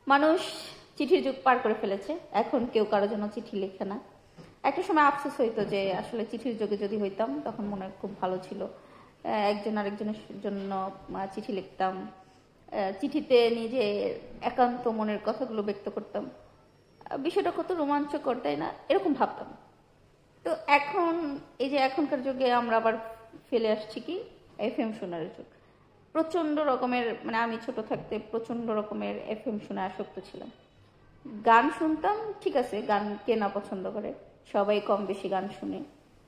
মানুষ চিঠির যুগ পার করে ফেলেছে, এখন কেউ কারোর জন্য চিঠি লেখে না। একটা সময় আফসোস হইতো যে আসলে চিঠির যুগে যদি হইতাম তখন মনে হয় খুব ভালো ছিল। একজন আরেকজনের জন্য চিঠি লিখতাম, চিঠিতে নিজে একান্ত মনের কথাগুলো ব্যক্ত করতাম। বিষয়টা কত রোমাঞ্চকর, তাই না? এরকম ভাবতাম। তো এখন এই যে এখনকার যুগে আমরা আবার ফেলে আসছি কি এফএম শোনার যুগ। প্রচণ্ড রকমের, মানে আমি ছোট থাকতে প্রচণ্ড রকমের এফএম শুনে আসক্ত ছিলাম। গান শুনতাম, ঠিক আছে, গান কে না পছন্দ করে, সবাই কম বেশি গান শুনে।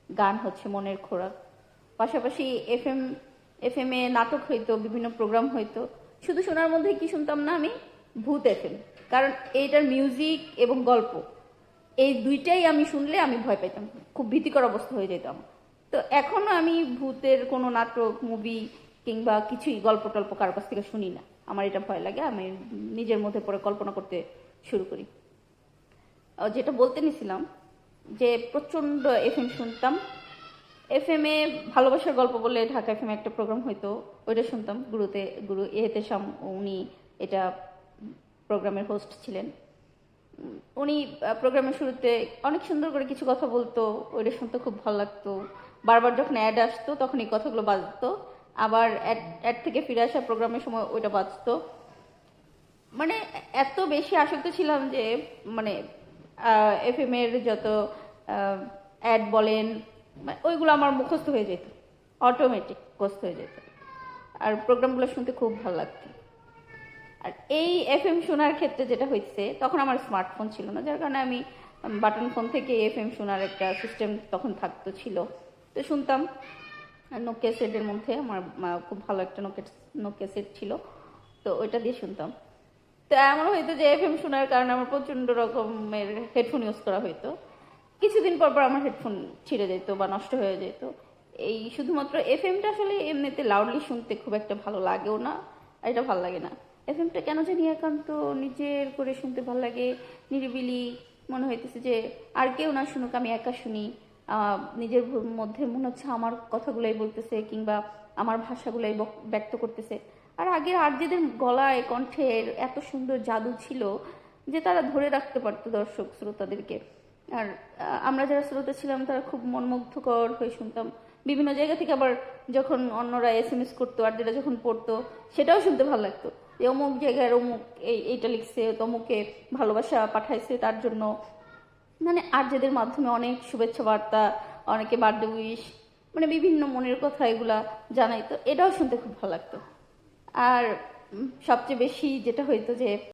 গান হচ্ছে মনের খোরাক। পাশাপাশি এফএম এ নাটক হইতো, বিভিন্ন প্রোগ্রাম হইতো। শুধু শোনার মধ্যে কি শুনতাম না আমি? ভূত এফএম। কারণ এইটার মিউজিক এবং গল্প, এই দুইটাই আমি শুনলে আমি ভয় পাইতাম, খুব ভীতিকর অবস্থা হয়ে যেতাম। তো এখনো আমি ভূতের কোনো নাটক, মুভি কিংবা কিছুই গল্প টল্প কারোর কাছ থেকে শুনি না। আমার এটা ভয় লাগে, আমি নিজের মধ্যে পরে কল্পনা করতে শুরু করি। যেটা বলতে নিছিলাম, যে প্রচণ্ড এফএম শুনতাম। এফএম এ ভালোবাসার গল্প বলে ঢাকা এফএম একটা প্রোগ্রাম হইতো, ওইটা শুনতাম। গুরু এহতেশাম, উনি এটা প্রোগ্রামের হোস্ট ছিলেন। উনি প্রোগ্রামের শুরুতে অনেক সুন্দর করে কিছু কথা বলতো, ওইটা শুনতে খুব ভালো লাগতো। বারবার যখন অ্যাড আসতো তখন এই কথাগুলো বাজতো, আবার অ্যাড থেকে ফিরে আসা প্রোগ্রামের সময় ওইটা বাজতো। মানে এত বেশি আসক্ত ছিলাম যে মানে এফএম এর যত অ্যাড বলেন ওইগুলো আমার মুখস্থ হয়ে যেত, অটোমেটিক মুখস্থ হয়ে যেত। আর প্রোগ্রামগুলো শুনতে খুব ভালো লাগতো। আর এই এফএম শোনার ক্ষেত্রে যেটা হয়েছে, তখন আমার স্মার্টফোন ছিল না, যার কারণে আমি বাটন ফোন থেকে এফএম শোনার একটা সিস্টেম তখন থাকতো, ছিল। তো শুনতাম নোকিয়া সেটের মধ্যে। আমার খুব ভালো একটা নোকিয়া সেট ছিল, তো ওইটা দিয়ে শুনতাম। তো এমন হইতো যে এফএম শোনার কারণে আমার প্রচণ্ড রকমের হেডফোন ইউজ করা হইতো। কিছুদিন পর পর আমার হেডফোন ছিঁড়ে যেত বা নষ্ট হয়ে যেত। এই শুধুমাত্র এফএমটা আসলে এমনিতে লাউডলি শুনতে খুব একটা ভালো লাগেও না, আর এটা ভালো লাগে না। এফএমটা কেন জানি একান্ত নিজের করে শুনতে ভালো লাগে, নিরিবিলি। মনে হইতেছে যে আর কেউ না শুনুক, আমি একা শুনি। নিজের মধ্যে মনে হচ্ছে আমার কথাগুলোই বলতেছে, কিংবা আমার ভাষাগুলোই ব্যক্ত করতেছে। আর আগের আরজেদের গলায় কণ্ঠের এত সুন্দর জাদু ছিল যে তারা ধরে রাখতে পারতো দর্শক শ্রোতাদেরকে। আর আমরা যারা শ্রোতা ছিলাম তারা খুব মনমুগ্ধকর হয়ে শুনতাম। বিভিন্ন জায়গা থেকে আবার যখন অন্যরা এসএমএস করতো, আর যেটা যখন পড়তো, সেটাও শুনতে ভালো লাগতো, যে অমুক জায়গায় অমুক এইটা লিখছে, তমুকে ভালোবাসা পাঠাইছে তার জন্য। মানে আরজেদের মাধ্যমে অনেক শুভেচ্ছা বার্তা, অনেকে বার্থডে উইশ, মানে বিভিন্ন মনের কথা এগুলা জানাইতো, এটাও শুনতে খুব ভালো লাগতো। আর সবচেয়ে বেশি যেটা হইতো যে